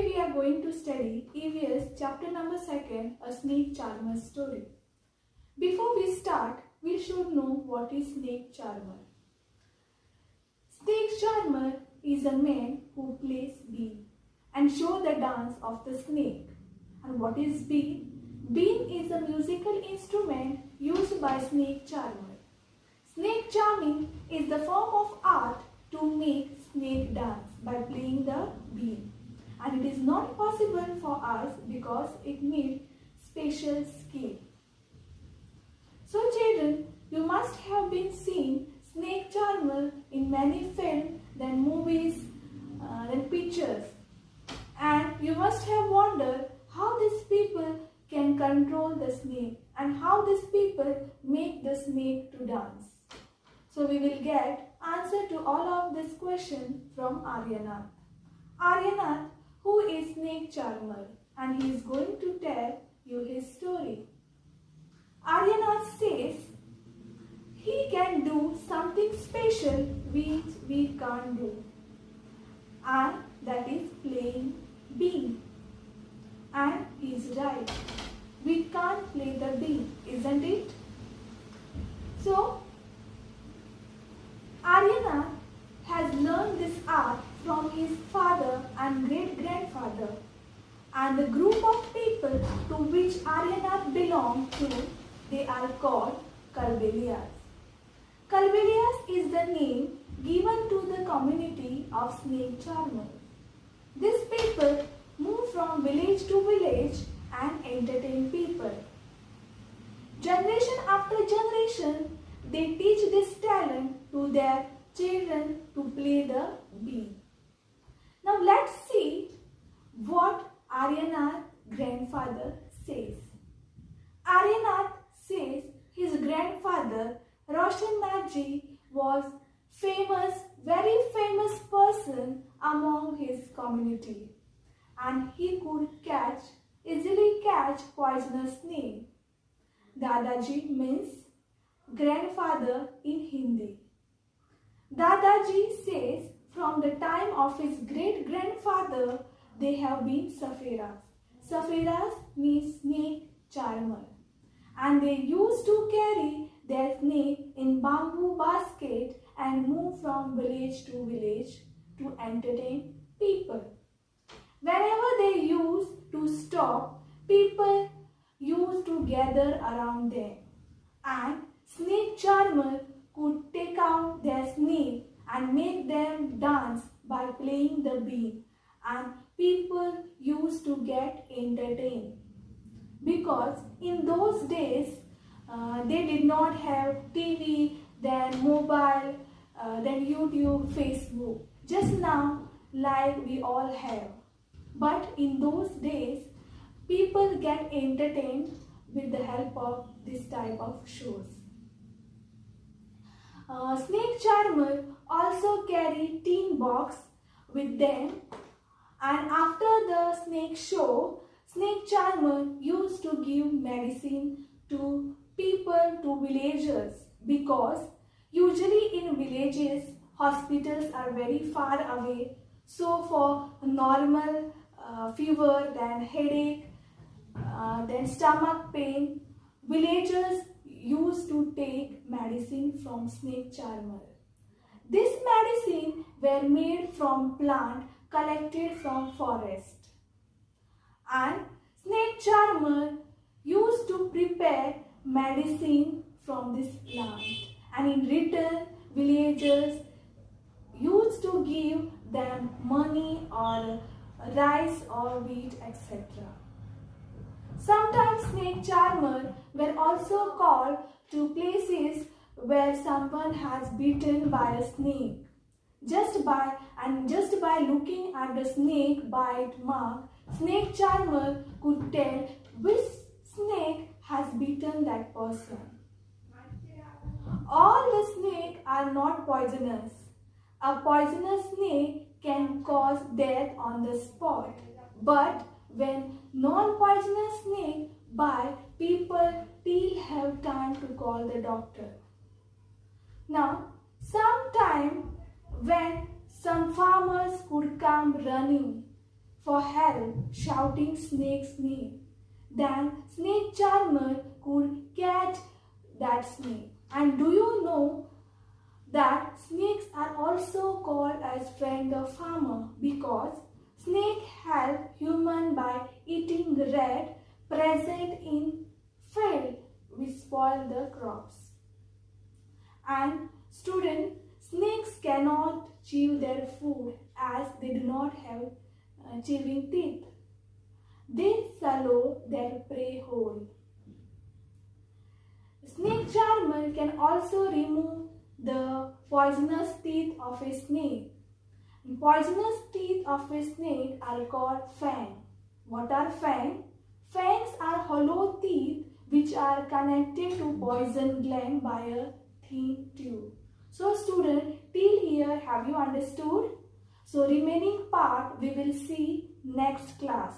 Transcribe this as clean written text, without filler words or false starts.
we are going to study EVS chapter number 2, a snake charmer story. Before we start, we should know what is snake charmer. Snake charmer is a man who plays bean and show the dance of the snake. And what is bean? Bean is a musical instrument used by snake charmer. Snake charming is the form of art to make snake dance by playing the bean. And it is not possible for us because it needs special skill. So children, you must have been seen snake charmer in many films, then movies, then pictures. And you must have wondered how these people can control the snake and how these people make the snake to dance. So we will get answer to all of this question from Aryanath. Aryanath, who is snake charmer, and he is going to tell you his story. Aryanath says he can do something special which we can't do, and that is playing bean. And he is right. We can't play the bean, isn't it? So Aryanath has learned this art from his father and great-grandfather, and the group of people to which Aryanath belongs to, they are called Kalbelias. Kalbelias is the name given to the community of snake charmers. These people move from village to village and entertain people. Generation after generation, they teach this talent to their children to play the bean. Now let's see what Aryanath's grandfather says. Aryanath says his grandfather Roshan Ji was very famous person among his community, and he could easily catch poisonous snake. Dadaji means grandfather in Hindi. Dadaji says from the time of his great-grandfather, they have been Saferas. Saferas means snake charmer. And they used to carry their snake in bamboo basket and move from village to village to entertain people. Whenever they used to stop, people used to gather around them. And snake charmer could take out their snake and make them dance by playing the bean, and people used to get entertained. Because in those days, they did not have TV, then mobile, then YouTube, Facebook. Just now, like we all have. But in those days, people get entertained with the help of this type of shows. Snake charmer also carry tin box with them, and after the snake show, snake charmer used to give medicine to people, to villagers, because usually in villages hospitals are very far away. So for normal fever, then headache, then stomach pain, villagers used to take medicine from snake charmer. This medicine were made from plant collected from forest. And snake charmer used to prepare medicine from this plant. And in return, villagers used to give them money or rice or wheat, etc. Sometimes snake charmer were also called to places where someone has bitten by a snake. Just by looking at the snake bite mark, snake charmer could tell which snake has bitten that person. All the snakes are not poisonous. A poisonous snake can cause death on the spot. But when non-poisonous snake bite, people still have time to call the doctor. Now, sometime when some farmers could come running for help, shouting snake's name. Then snake charmer could catch that snake. And do you know that snakes are also called as friend of farmer because snake help human by eating the rat present in field which spoil the crops. And student, snakes cannot chew their food as they do not have chewing teeth. They swallow their prey whole. Snake charmer can also remove the poisonous teeth of a snake. Poisonous teeth of a snake are called fangs. What are fangs? Fangs are hollow teeth which are connected to poison gland by a thin tube. So student, till here have you understood? So remaining part we will see next class.